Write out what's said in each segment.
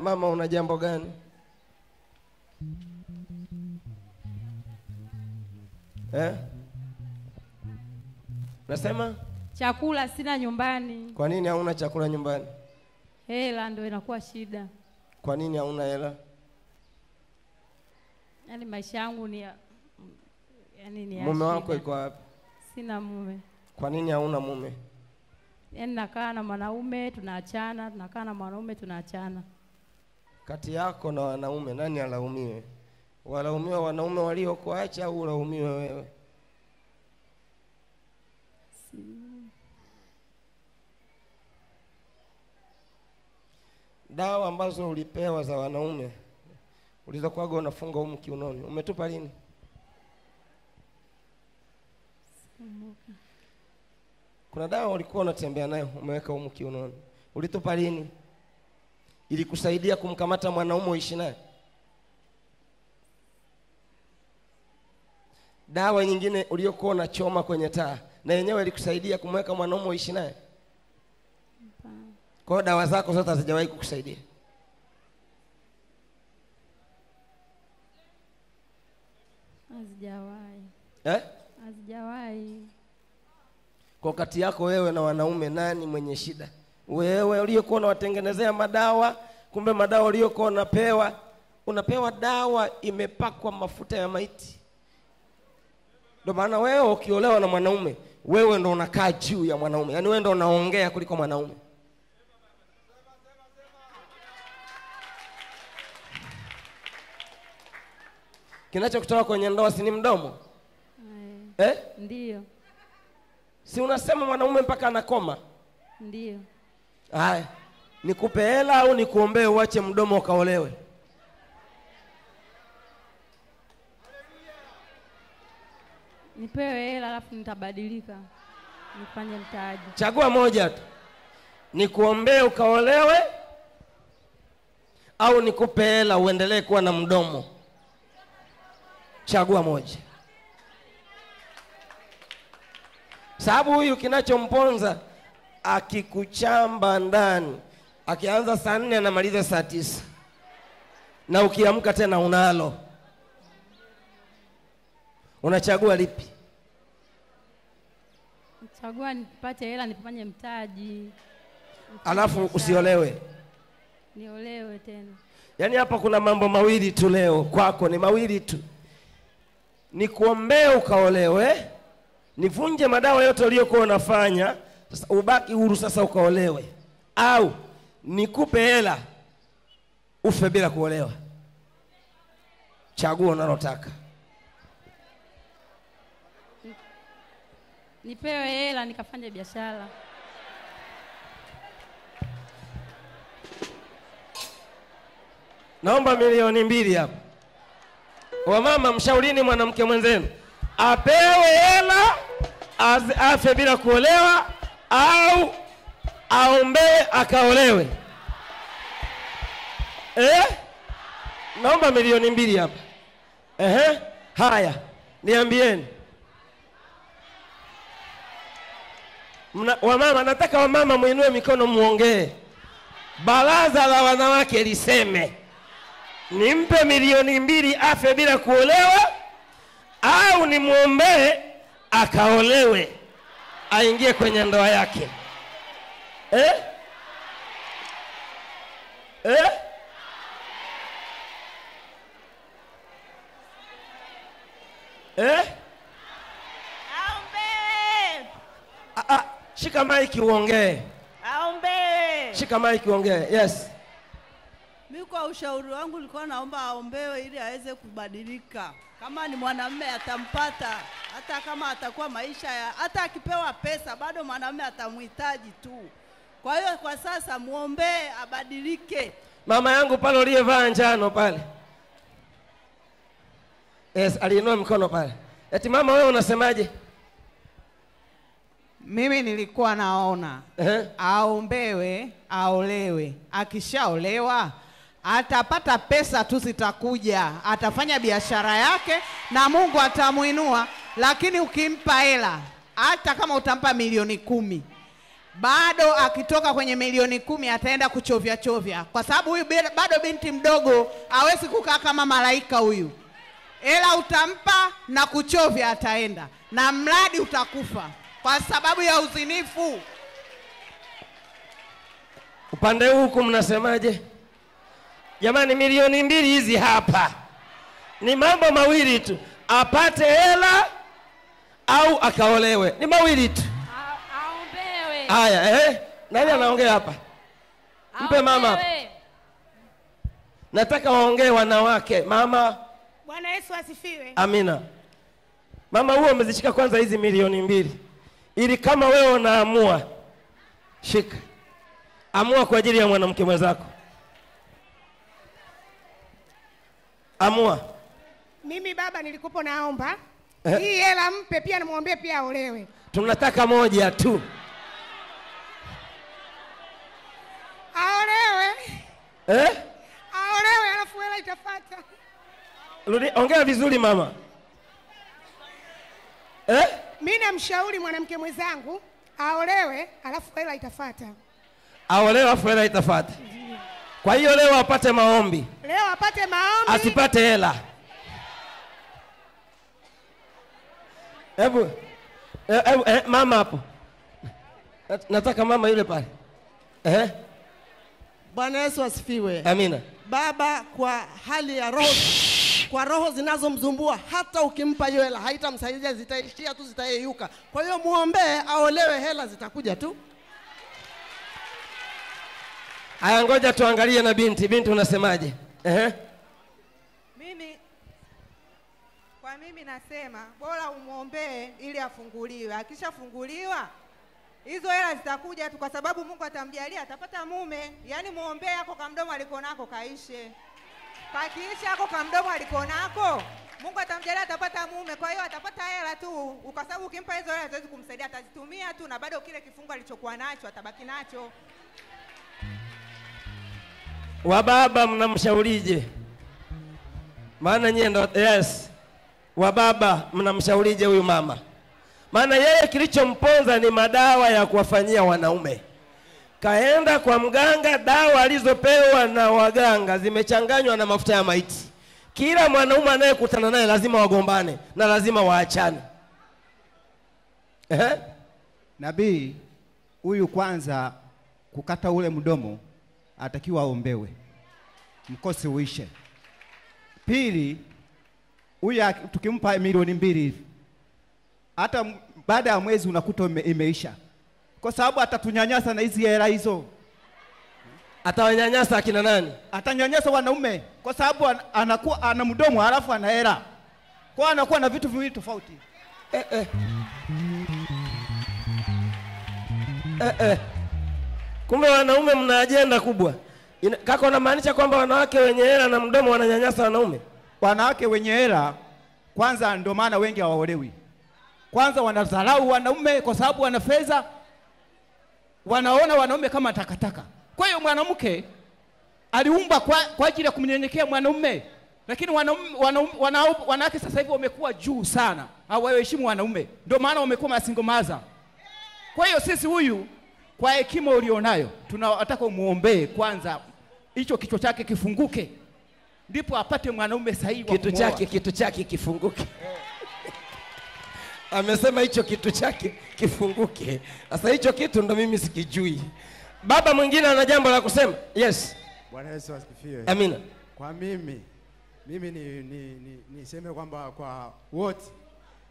Mama una jambo gani? Nasema chakula sina nyumbani. Kwa nini hauna chakula nyumbani? Hela ndio inakuwa shida. Kwa nini hauna hela? Yaani maisha yangu ni ni mume wako yuko wapi? Sina mume. Kwa nini hauna mume? Yaani nakaa na mwanaume tunaachana, tunakaa na mwanaume tunaachana. Kati yako na wanaume nani alaumiwe? Walaumiwe wanaume waliokuacha au ulaumiwe wewe? Dawa ambazo ulipewa za wanaume ulizokuaga unafunga humu kiunoni umetupa lini? Kuna dawa ulikuwa unatembea nayo umeweka humu kiunoni, ulitupa lini? Ili kusaidia kumkamata mwanaume uishi naye. Dawa nyingine uliyokuwa unachoma kwenye taa na yenyewe ilikusaidia kumweka mwanaume uishi naye. Kwa dawa zako zote hazijawahi kukusaidia. Hazijawahi. Hazijawahi. Kwa kati yako wewe na wanaume nani mwenye shida? Wewe uliyokuwa unawatengenezea madawa, kumbe madawa uliyokuwa unapewa dawa imepakwa mafuta ya maiti. Ndio maana wewe ukiolewa na mwanaume, wewe ndo unakaa juu ya mwanaume. Yaani wewe ndo unaongea kuliko mwanaume. Kinachokutoa kwenye ndoa si ni mdomo? Ndio. Si unasema mwanaume mpaka anakoma? Ndio. Haya, nikupe hela au nikuombee uache mdomo ukaolewe? Nipewe hela alafu nitabadilika. Nifanye mtaji. Chagua moja tu. Nikuombee ukaolewe au nikupe hela uendelee kuwa na mdomo? Chagua moja. Sababu huyu kinachomponza akikuchamba ndani, akianza saa 4 anamaliza saa 9. Na ukiamka tena unalo. Unachagua lipi? Chagua nipate hela nifanye mtaji. Alafu usiolewe. Niolewe tena. Yaani hapa kuna mambo mawili tu leo kwako, ni mawili tu. Nikuombee ukaolewe, nivunje madawa yote uliyokuwa unafanya, sasa ubaki huru sasa ukaolewe, au nikupe hela ufe bila kuolewa. Chagua unalotaka. Nipewe hela nikafanye biashara. Naomba 2,000,000 hapa. Wamama mshaurini mwanamke mwenzenu apewe hela afe bila kuolewa au aombewe akaolewe. Naomba 2,000,000 hapa. Haya, niambieni. Wamama, nataka wamama muinue mikono muongee. Baraza la wanawake liseme nimpe 2,000,000 afe bila kuolewa au nimuombee akaolewe aingie kwenye ndoa yake. Shika maiki uongee. Shika maiki uongee. Yes. Mimi kwa ushauri wangu nilikuwa naomba aombewe ili aweze kubadilika. Kama ni mwanamume atampata, hata kama atakuwa hata akipewa pesa bado mwanamume atamhitaji tu. Kwa hiyo kwa sasa muombee abadilike. Mama yangu pale uliyevaa njano pale. Yes, aliinua mkono pale. Eti mama wewe unasemaje? Mimi nilikuwa naona aombewe, aolewe. Akishaolewa atapata pesa tu zitakuja, atafanya biashara yake na Mungu atamuinua. Lakini ukimpa hela, hata kama utampa 10,000,000, bado akitoka kwenye milioni 10 ataenda kuchovya chovya, kwa sababu huyu bado binti mdogo, hawezi kukaa kama malaika huyu. Ela utampa na kuchovya ataenda, na mradi utakufa kwa sababu ya uzinifu. Upande huku mnasemaje? Jamani, milioni 2 hizi hapa ni mambo mawili tu, apate hela au akaolewe. Ni mawili tu. Aombewe. Haya, nani anaongea hapa? Mpe mama hapa. Nataka waongee wanawake. Mama. Bwana Yesu asifiwe. Amina. Mama, huo umezishika kwanza hizi milioni 2. Ili kama wewe unaamua, shika. Amua kwa ajili ya mwanamke mwenzako. Amua. Mimi baba nilikupo naomba hii hela mpe, pia nimwambie pia aolewe. Tunataka moja tu. Aolewe. Aolewe alafu hela itafuata. Rudi, ongea vizuri mama. Mimi namshauri mwanamke mwenzangu aolewe alafu hela itafuata. Aolewe alafu hela itafuata. Kwa hiyo leo apate maombi. Leo apate maombi. Asipate hela. Hebu mama hapo. Nataka mama yule pale. Bwana Yesu asifiwe. Amina. Baba, kwa hali ya roho, kwa roho zinazomzumbua, hata ukimpa hiyo hela haitamsaidia, zitaishia tu, zitayeyuka. Kwa hiyo muombee aolewe, hela zitakuja tu. Aya, ngoja tuangalie na binti. Binti unasemaje? Mimi nasema bora umuombee ili afunguliwe. Akishafunguliwa hizo hela zitakuja tu, kwa sababu Mungu atamjalia atapata mume. Yaani muombee yako kamdomo alikonako kaishe. Kakiisha yako kamdomo alikonako, Mungu atamjalia atapata mume. Kwa hiyo atapata hela tu, kwa sababu ukimpa hizo hela hawezi kumsaidia, atazitumia tu, na bado kile kifungo alichokuwa nacho atabaki nacho. Wababa mnamshaurije? Maana nyie ndo wababa mnamshaurije huyu mama? Maana yeye kilichomponza ni madawa ya kuwafanyia wanaume. Kaenda kwa mganga, dawa alizopewa na waganga zimechanganywa na mafuta ya maiti. Kila mwanaume anayekutana naye lazima wagombane na lazima waachane. Nabii huyu kwanza kukata ule mdomo atakiwa aombewe, mkosi uishe. Pili, huyu tukimpa milioni 2 hivi, hata baada ya mwezi unakuta imeisha, kwa sababu atatunyanyasa na hizi hela hizo. Atawanyanyasa akina nani? Atanyanyasa wanaume, kwa sababu anakuwa ana mdomo halafu ana hela, kwa anakuwa na vitu viwili tofauti. Kumbe wanaume mna ajenda kubwa. Kaka, unamaanisha kwamba wanawake wenye hela na mdomo wananyanyasa wanaume? Wanawake wenye hela kwanza ndio maana wengi hawaolewi. Kwanza wanadharau wanaume kwa sababu wana fedha. Wanaona wanaume kama takataka. Kwa hiyo mwanamke aliumba kwa ajili ya kumnyenyekea mwanaume. Lakini wanawake sasa hivi wamekuwa juu sana. Hawaheshimu wanaume. Ndio maana wamekuwa masingo maza. Kwa hiyo sisi huyu kwa hekima ulionayo tunataka umuombee kwanza hicho kichwa chake kifunguke, ndipo apate mwanaume sahihi wa kumuoa. Kitu chake kifunguke. Amesema hicho kitu chake kifunguke. Sasa hicho kitu ndo mimi sikijui. Baba mwingine ana jambo la kusema? Yes. Bwana Yesu asifiwe. Amina. Kwa mimi niseme kwamba kwa wote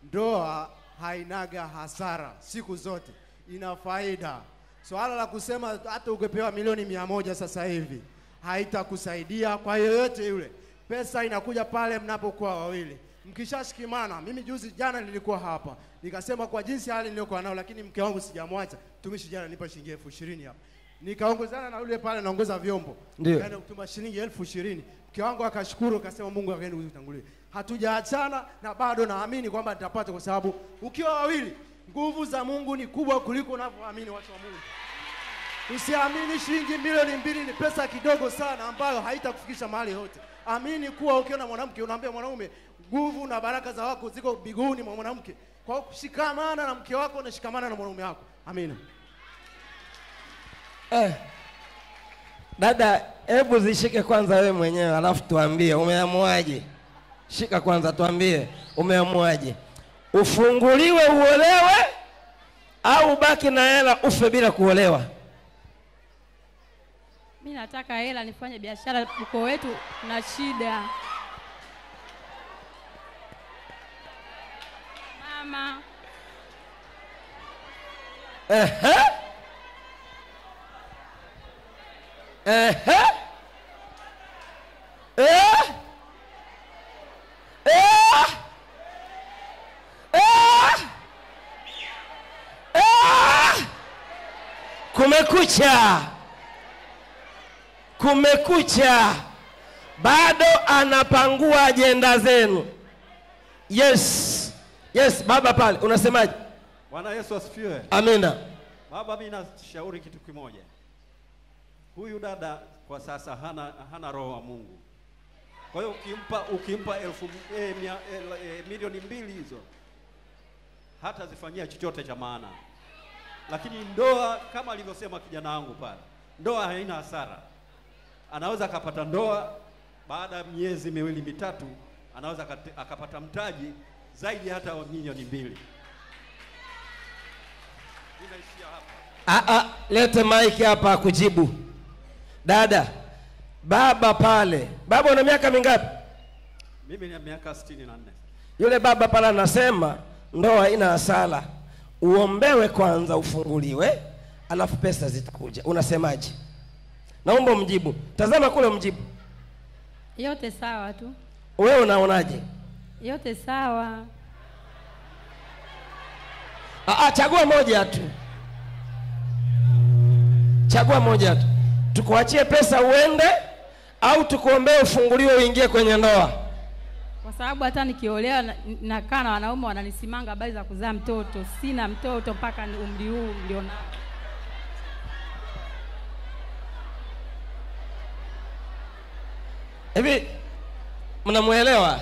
ndoa hainaga hasara, siku zote ina faida. Swala la kusema hata ukipewa milioni 100 sasa hivi haitakusaidia kwa yoyote yule. Pesa inakuja pale mnapokuwa wawili. Mkishashikimana, mimi juzi jana nilikuwa hapa. Nikasema kwa jinsi hali niliyokuwa nayo, lakini mke wangu sijamwacha. Tumishi jana nipa shilingi 20,000 hapa. Nikaongozana na yule pale naongoza vyombo. Nikaenda kutuma shilingi 20,000. Mke wangu akashukuru, akasema Mungu akaenda kutangulia. Hatujaachana na bado naamini kwamba nitapata, kwa sababu ukiwa wawili nguvu za Mungu ni kubwa kuliko unavyoamini watu wa Mungu. Usiamini shilingi milioni 2 ni pesa kidogo sana ambayo haitakufikisha mahali yote. Amini kuwa ukiona mwanamke unaambia mwanaume nguvu na baraka za wako ziko biguuni mwa mwanamke. Kwa hiyo kushikamana na mke wako na shikamana na mwanaume wako. Amina. Dada, hebu zishike kwanza wewe mwenyewe alafu tuambie umeamuaje. Shika kwanza tuambie umeamuaje. Ufunguliwe uolewe au baki na hela ufe bila kuolewa? Mimi nataka hela nifanye biashara, uko wetu na shida. Mama. Kumekucha. Kumekucha. Bado anapangua ajenda zenu. Yes. Yes, baba pale, unasemaje? Bwana Yesu asifiwe. Amina. Baba, mimi nashauri kitu kimoja. Huyu dada kwa sasa hana roho wa Mungu. Kwa hiyo ukimpa milioni 2 hizo hata zifanyia chochote cha maana. Lakini ndoa, kama alivyosema kijana wangu pale, ndoa haina hasara. Anaweza akapata ndoa baada ya miezi 2-3, anaweza akapata mtaji zaidi hata milioni 2. Lete mic hapa kujibu. Dada, baba pale. Baba una miaka mingapi? Mimi nina miaka 64. Yule baba pale anasema ndoa haina hasara. Uombewe kwanza ufunguliwe, alafu pesa zitakuja. Unasemaje? Naomba mjibu. Tazama kule mjibu. Yote sawa tu. Wewe unaonaje? Yote sawa. Chagua moja tu. Chagua moja tu. Tukuachie pesa uende au tukuombee ufunguliwe uingie kwenye ndoa? Kwa sababu hata nikiolewa nakaa na wanaume wananisimanga habari za kuzaa mtoto. Sina mtoto mpaka umri huu ndio na. Hivi mnamuelewa?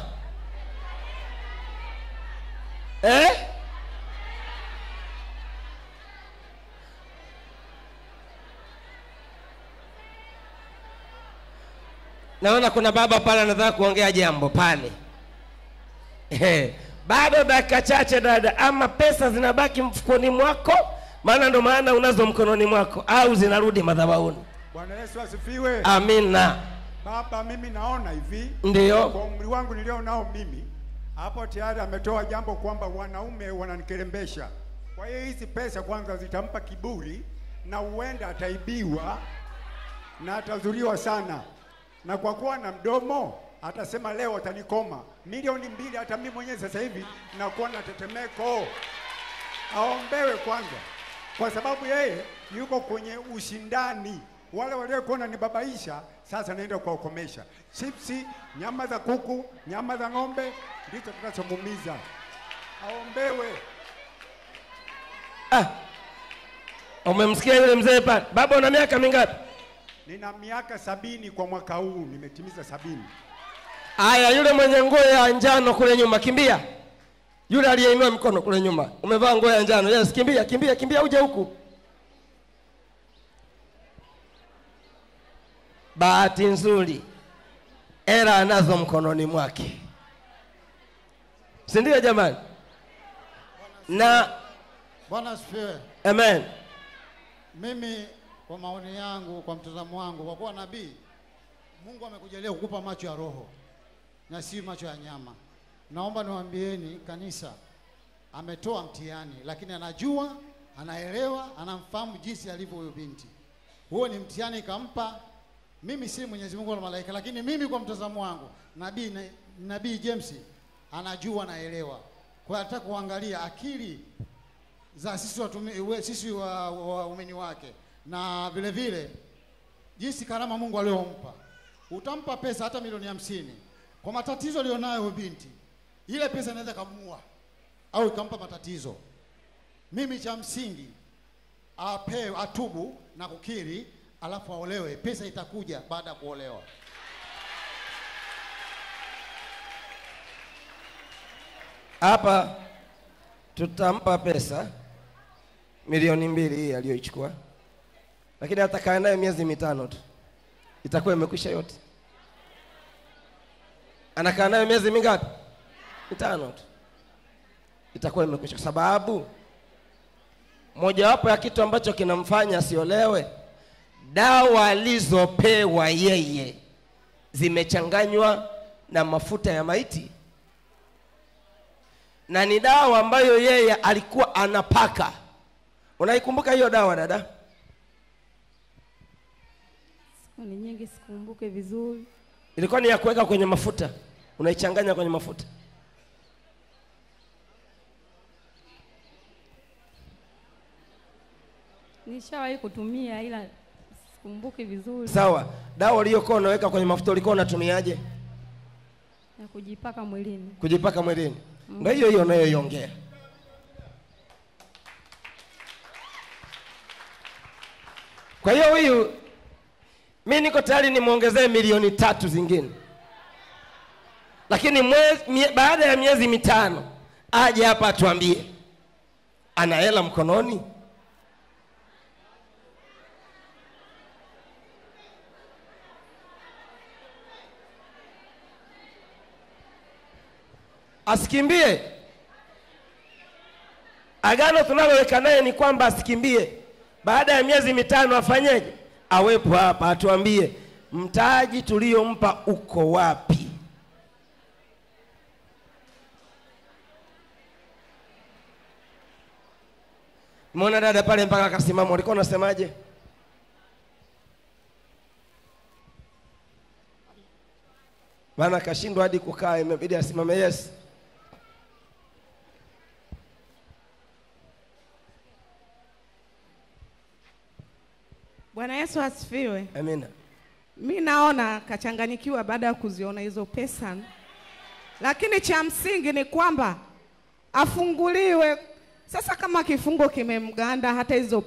Naona kuna baba pale anataka kuongea jambo pale. Bado dakika chache dada, ama pesa zinabaki mfukoni mwako, maana ndo maana unazo mkononi mwako, au zinarudi madhabahuni. Bwana Yesu asifiwe. Amina. Baba, mimi naona hivi. Ndio. Kwa umri wangu nilio nao mimi, hapo tayari ametoa jambo kwamba wanaume wananikerembesha. Kwa hiyo hizi pesa kwanza zitampa kiburi na huenda ataibiwa na atazuriwa sana. Na kwa kuwa na mdomo atasema leo atanikoma. Milioni 2 hata mimi mwenyewe sasa hivi nakuwa na tetemeko. Aombewe kwanza. Kwa sababu yeye yuko kwenye ushindani. Wale waliokuwa nibabaisha sasa naenda kuwakomesha. Chipsi, nyama za kuku, nyama za ng'ombe ndicho kinachomuumiza. Aombewe. Umemsikia yule mzee pale? Baba una miaka mingapi? Nina miaka 70 kwa mwaka huu, nimetimiza 70. Aya, yule mwenye nguo ya njano kule nyuma, kimbia. Yule aliyeinua mkono kule nyuma, umevaa nguo ya njano. Yes, kimbia uje huku. Bahati nzuri era anazo mkononi mwake. Si ndio jamani? Na Bwana asifiwe. Amen. Mimi kwa maoni yangu, kwa mtazamo wangu, kwa kuwa nabii, Mungu amekujalia kukupa macho ya roho na si macho ya nyama. Naomba niwaambieni kanisa, ametoa mtihani, lakini anajua, anaelewa, anamfahamu jinsi alivyo huyo binti. Huo ni mtihani kampa. Mimi si Mwenyezi Mungu wala malaika, lakini mimi kwa mtazamo wangu, nabii James anajua, anaelewa. Kwa nataka kuangalia akili za sisi waumini wake, na vile vile jinsi karama Mungu aliyompa. Utampa pesa hata milioni 50. Kwa matatizo alionayo huyo binti, ile pesa inaweza kumua au ikampa matatizo. Mimi cha msingi atubu na kukiri, alafu aolewe. Pesa itakuja baada ya kuolewa. Hapa tutampa pesa milioni 2 hii aliyoichukua. lakini atakaa naye miezi 5 tu, itakuwa imekwisha yote. Anakaa naye miezi mingapi? 5 tu, itakuwa imekwisha. Kwa sababu mojawapo ya kitu ambacho kinamfanya asiolewe, dawa alizopewa yeye zimechanganywa na mafuta ya maiti, na ni dawa ambayo yeye alikuwa anapaka. Unaikumbuka hiyo dawa dada? Siku ni nyingi sikumbuke vizuri. Ilikuwa ni ya kuweka kwenye mafuta, unaichanganya kwenye mafuta. Nishawahi kutumia ila sikumbuki vizuri. Sawa. Dawa uliyokuwa unaweka kwenye mafuta ulikuwa unatumiaje? Ya kujipaka mwilini. Kujipaka mwilini. Ndio hiyo hiyo unayoiongea. Kwa hiyo huyu mimi niko tayari nimuongezee milioni 3 zingine. Lakini baada ya miezi 5 aje hapa atuambie ana hela mkononi. Asikimbie. Agano tunaloweka naye ni kwamba asikimbie. Baada ya miezi 5 afanyeje? Awepo hapa atuambie mtaji tuliompa uko wapi. Muona dada pale mpaka akasimama, ulikuwa unasemaje? Maana kashindwa hadi kukaa, imebidi asimame. Yes. Bwana Yesu asifiwe. Amina. Mimi naona kachanganyikiwa baada ya kuziona hizo pesa. Lakini cha msingi ni kwamba afunguliwe. Sasa kama kifungo kimemganda, hata hizo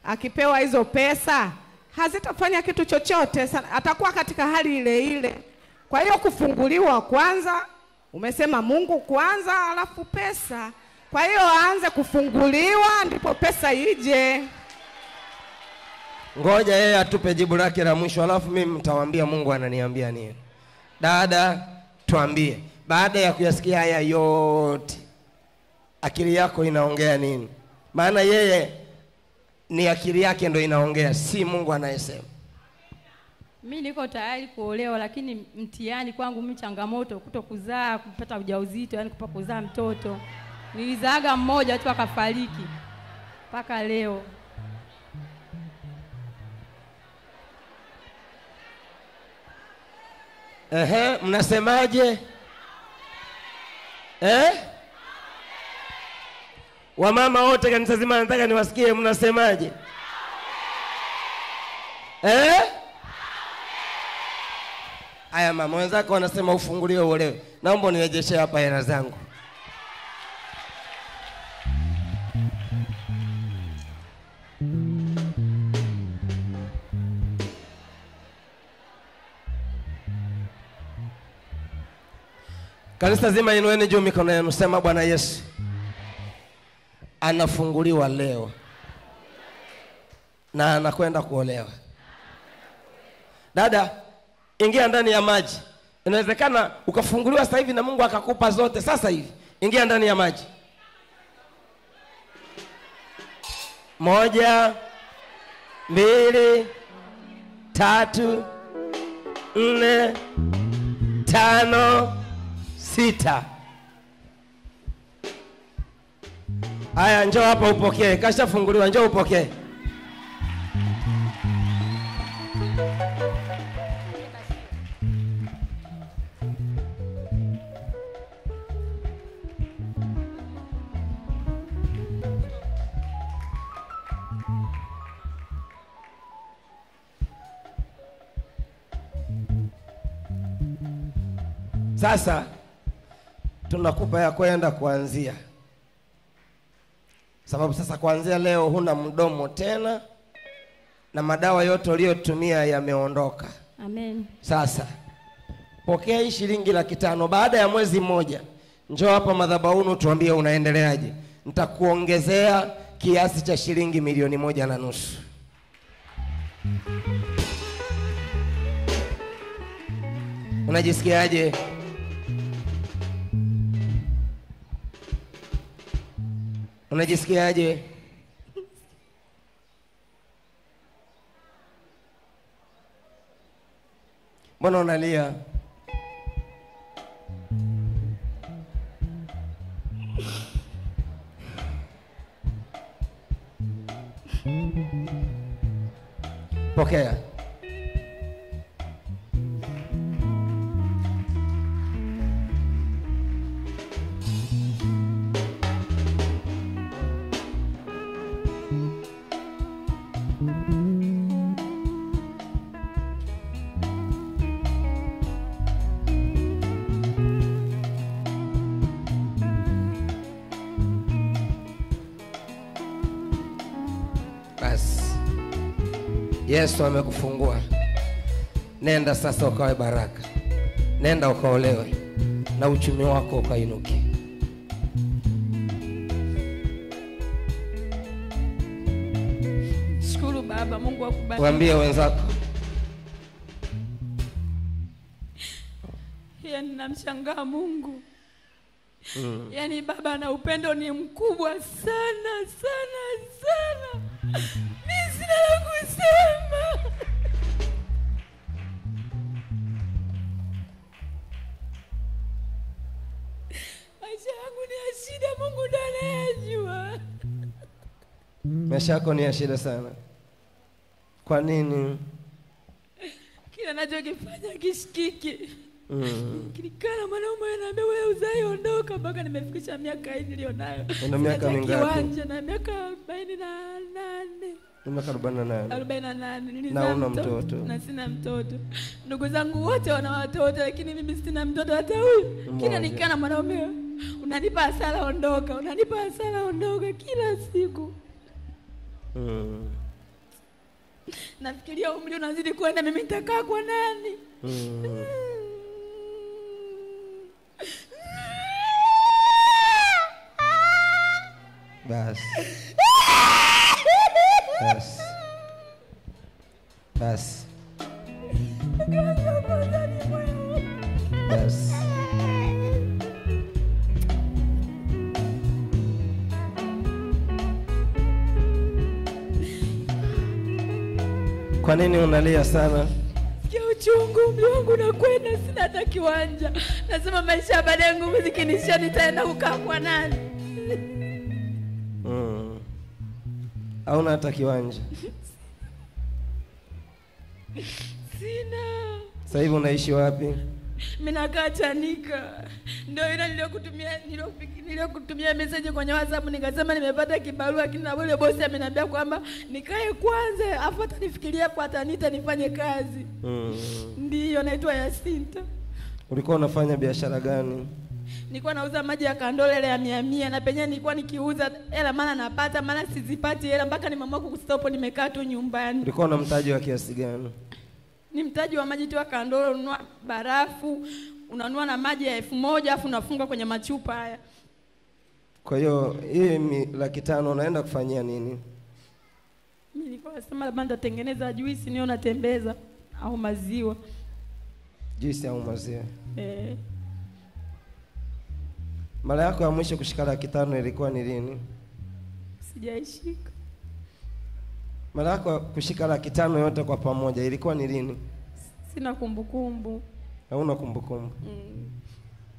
akipewa hizo pesa hazitafanya kitu chochote, atakuwa katika hali ile ile. Kwa hiyo kufunguliwa kwanza, umesema Mungu kwanza alafu pesa. Kwa hiyo aanze kufunguliwa ndipo pesa ije. Ngoja yeye atupe jibu lake la mwisho, alafu mimi mtawaambia Mungu ananiambia nini. Dada, tuambie, baada ya kuyasikia haya yote, akili yako inaongea nini? Maana yeye ni akili yake ndio inaongea, si Mungu anayesema. Mimi niko tayari kuolewa, lakini mtihani kwangu mimi changamoto kutokuzaa, kupata ujauzito, yani kuzaa mtoto. Nilizaaga mmoja tu akafariki mpaka leo. Mnasemaje? Wamama wote kanisa zima nataka niwasikie, mnasemaje? Aya mama wenzako wanasema ufunguliwe uolewe. Naomba nirejeshe hapa hela zangu. Kanisa zima inueni juu mikono yenu, sema Bwana Yesu anafunguliwa leo na anakwenda kuolewa. Dada, ingia ndani ya maji. Inawezekana ukafunguliwa sasa hivi na Mungu akakupa zote sasa hivi. Ingia ndani ya maji. 1 2 3 4 5 6. Haya, njoo hapa upokee. Kashafunguliwa, njoo upokee. Sasa tunakupa ya kwenda kuanzia. Sababu sasa kuanzia leo huna mdomo tena na madawa yote uliyotumia yameondoka. Amen. Sasa pokea hii shilingi 500. Baada ya mwezi mmoja njoo hapa madhabahuni tuambie unaendeleaje. Nitakuongezea kiasi cha shilingi 1.5 milioni. Unajisikiaje? Unajisikiaje? Mbona unalia? Pokea. Yesu amekufungua. Nenda sasa ukawe baraka. Nenda ukaolewe na uchumi wako ukainuke. Shukuru Baba, Mungu akubariki. Waambie wenzako. Yaani namshangaa Mungu. Yaani Baba na upendo ni mkubwa sana sana sana. Mimi sina la kusema. Maisha yangu ni ya shida, Mungu ndiye anayejua. Maisha yako ni ya shida sana. Kwa nini? Kila ninachokifanya kishikiki. Kilikana mwanaume ananiambia wewe uzai ondoka, mpaka nimefikisha miaka hii nilionayo. Una miaka mingapi? Kiwanja na miaka 48. Miaka 48. 48 nilizaa mtoto. Na sina mtoto. Ndugu zangu wote wana watoto lakini mimi sina mtoto hata huyu. Kila nikana mwanaume unanipa hasara ondoka, unanipa hasara ondoka kila siku. Nafikiria umri unazidi kwenda, mimi nitakaa kwa nani? Bas. Bas. Bas. Bas. Kwa nini unalia sana? Sikia uchungu, umri wangu unakwenda, sina hata kiwanja. Nasema maisha baadaye nguvu zikinisha nitaenda kukaa kwa nani? Hauna hata kiwanja. Sina. Sasa hivi unaishi wapi? Mimi nakaa Chanika. Ndio ile niliyokutumia message kwenye WhatsApp nikasema nimepata kibarua, lakini na yule bosi ameniambia kwamba nikae kwanza afu atanifikiria kwa atanita nifanye kazi. Ndio naitwa Yasinta. Ulikuwa unafanya biashara gani? Nilikuwa nauza maji ya kandole ya 100 na penye nilikuwa nikiuza hela maana napata maana sizipati hela mpaka nimeamua kustop, nimekaa tu nyumbani. Ulikuwa na mtaji wa kiasi gani? Ni mtaji wa maji tu ya kandole, ununua barafu, unanunua na maji ya 1000 afu unafunga kwenye machupa haya. Kwa hiyo hii 500,000 unaenda kufanyia nini? Mimi nilikuwa nasema labda nitatengeneza juisi nione natembeza au maziwa. Juisi au maziwa? Mara yako ya mwisho kushika 500,000 ilikuwa ni lini? Sijaishika. Mara yako kushika 500,000 yote kwa pamoja ilikuwa ni lini? Sina kumbukumbu. Hauna kumbukumbu?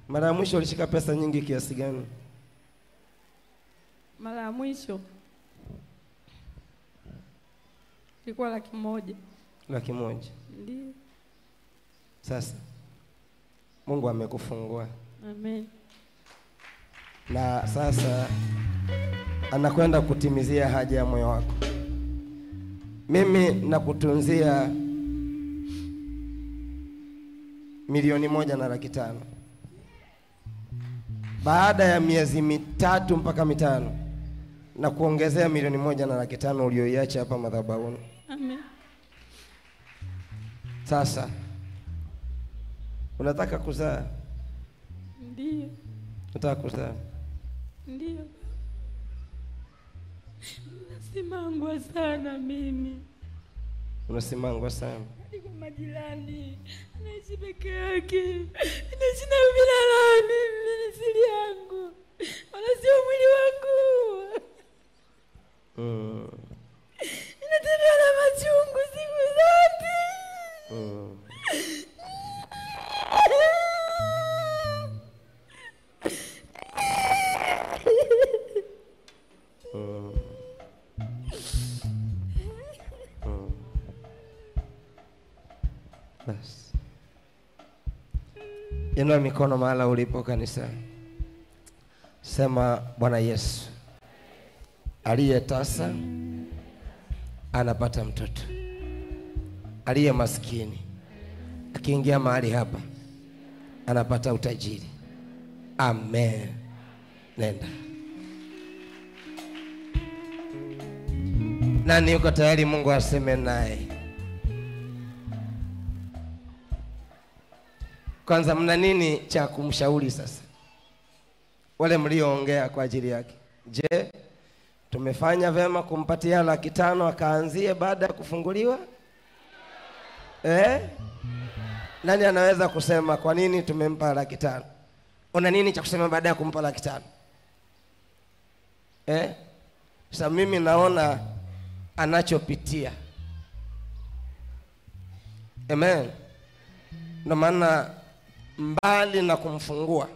Mara ya mwisho ulishika pesa nyingi kiasi gani? Mara ya mwisho ilikuwa 100,000. 100,000? Ndio. Sasa Mungu amekufungua. Amen. Na sasa anakwenda kutimizia haja ya moyo wako. Mimi nakutunzia 1,500,000. Baada ya miezi 3 mpaka 5 na kuongezea 1,500,000 ulioiacha hapa madhabahuni. Amen. Sasa unataka kuzaa? Ndio. Unataka kuzaa? Ndio. Nasimangwa sana mimi. Unasimangwa sana. Hadi kwa majirani. Anaishi peke yake. Anaishi na ubilala mimi siri yangu. Wala sio mwili wangu. Ninatembea na machungu siku zote. Bas. Inua mikono mahala ulipo kanisa. Sema, Bwana Yesu, aliye tasa anapata mtoto, aliye maskini akiingia mahali hapa anapata utajiri. Amen. Nenda. Nani yuko tayari Mungu aseme naye? Kwanza, mna nini cha kumshauri sasa? Wale mlioongea kwa ajili yake. Je, tumefanya vema kumpatia 500,000 akaanzie baada ya kufunguliwa? Nani anaweza kusema kwa nini tumempa 500,000? Una nini cha kusema baada ya kumpa 500,000? Sasa mimi naona anachopitia. Amen. Ndio maana mbali na kumfungua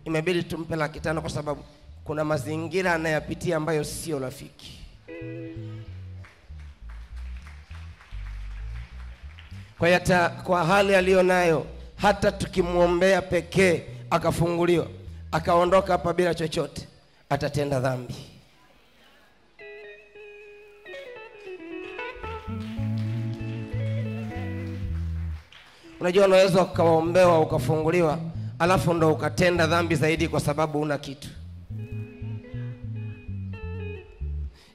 imebidi tumpe 500,000 kwa sababu kuna mazingira anayapitia ambayo sio rafiki. Kwa hiyo hata kwa hali aliyonayo, hata tukimuombea pekee akafunguliwa akaondoka hapa bila chochote, atatenda dhambi. Unajua, unaweza ukaombewa ukafunguliwa alafu ndo ukatenda dhambi zaidi kwa sababu una kitu.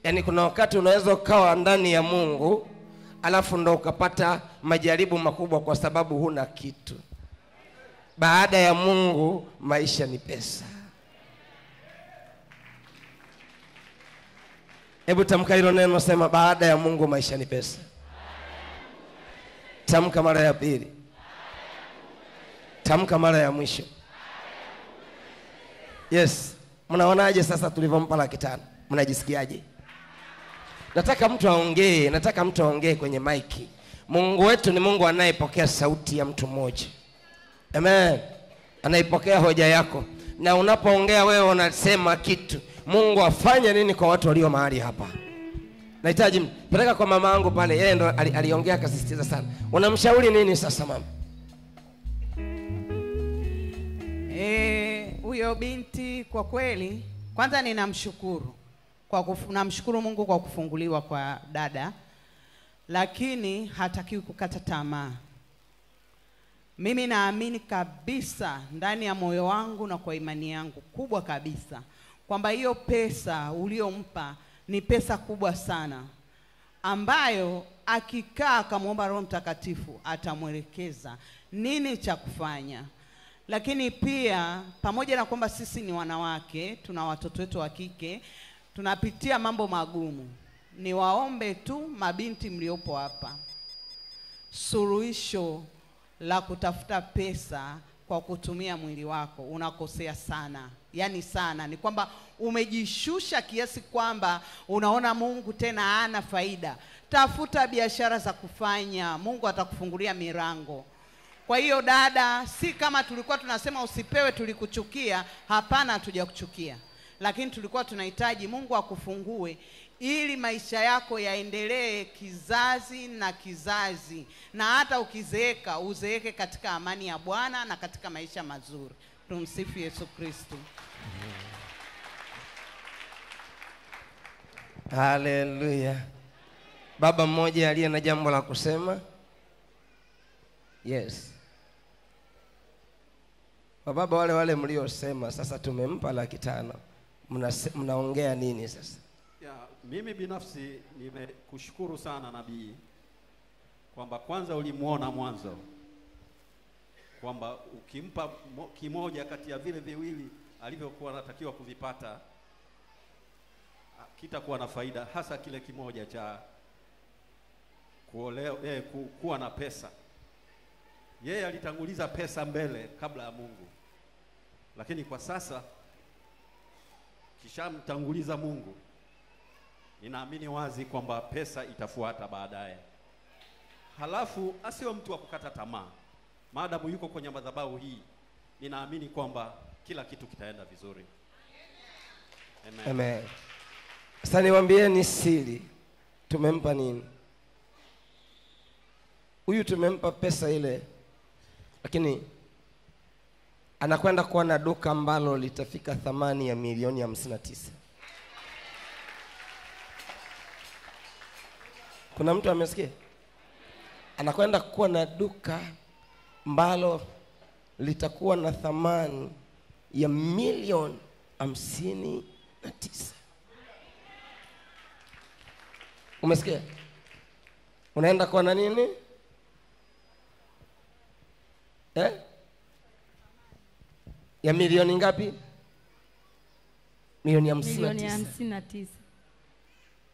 Yaani kuna wakati unaweza ukawa ndani ya Mungu alafu ndo ukapata majaribu makubwa kwa sababu huna kitu. Baada ya Mungu maisha ni pesa. Hebu tamka hilo neno, sema baada ya Mungu maisha ni pesa. Tamka mara ya pili. Tamka mara ya mwisho. Yes. Mnaonaje sasa tulivyompa 500,000? Mnajisikiaje? Nataka mtu aongee, kwenye maiki. Mungu wetu ni Mungu anayepokea sauti ya mtu mmoja. Amen. Anaipokea hoja yako. Na unapoongea wewe unasema kitu. Mungu afanye nini kwa watu walio mahali hapa? Nahitaji peleka kwa mama yangu pale, yeye ndo aliongea akasisitiza sana. Unamshauri nini sasa mama? Huyo binti kwa kweli, kwanza ninamshukuru namshukuru Mungu kwa kufunguliwa kwa dada, lakini hatakiwi kukata tamaa. Mimi naamini kabisa ndani ya moyo wangu na kwa imani yangu kubwa kabisa kwamba hiyo pesa uliompa ni pesa kubwa sana, ambayo akikaa akamwomba Roho Mtakatifu atamwelekeza nini cha kufanya. Lakini pia pamoja na kwamba sisi ni wanawake, tuna watoto wetu wa kike, tunapitia mambo magumu, ni waombe tu mabinti mliopo hapa, suluhisho la kutafuta pesa kwa kutumia mwili wako unakosea sana. Yani sana, ni kwamba umejishusha kiasi kwamba unaona Mungu tena hana faida. Tafuta biashara za kufanya, Mungu atakufungulia milango. Kwa hiyo dada, si kama tulikuwa tunasema usipewe tulikuchukia. Hapana, hatujakuchukia. Lakini tulikuwa tunahitaji Mungu akufungue ili maisha yako yaendelee kizazi na kizazi, na hata ukizeeka uzeeke katika amani ya Bwana na katika maisha mazuri. Tumsifu Yesu Kristo. Haleluya. Baba mmoja aliye na jambo la kusema. Yes. Baba wale mliosema sasa tumempa 500,000. Mnaongea nini sasa? Mimi binafsi nimekushukuru sana nabii kwamba kwanza ulimuona mwanzo kwamba ukimpa kimoja kati ya vile viwili alivyokuwa anatakiwa kuvipata kitakuwa na faida, hasa kile kimoja cha kuwa na pesa. Yeye alitanguliza pesa mbele kabla ya Mungu, lakini kwa sasa kishamtanguliza Mungu. Ninaamini wazi kwamba pesa itafuata baadaye. Halafu asiwe mtu wa kukata tamaa. Maadamu yuko kwenye madhabahu hii, ninaamini kwamba kila kitu kitaenda vizuri. Amen. Amen. Sasa niwaambieni siri. Tumempa nini? Huyu tumempa pesa ile, lakini anakwenda kuwa na duka ambalo litafika thamani ya milioni 59. Kuna mtu amesikia? Anakwenda kuwa na duka ambalo litakuwa na thamani ya milioni 59. Umesikia? Unaenda kuwa na nini? Ya milioni ngapi? Milioni 59.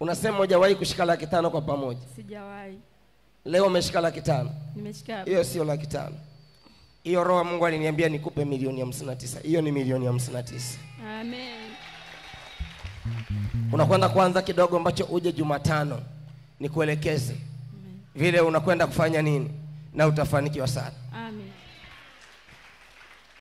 Unasema hujawahi kushika 500,000 kwa pamoja? Sijawahi. Leo umeshika 500,000. Nimeshika. Hiyo sio 500,000. Hiyo roho Mungu aliniambia nikupe milioni 59. Hiyo ni milioni 59. Amen. Unakwenda kuanza kidogo ambacho uje Jumatano nikuelekeze vile unakwenda kufanya nini na utafanikiwa sana. Amen.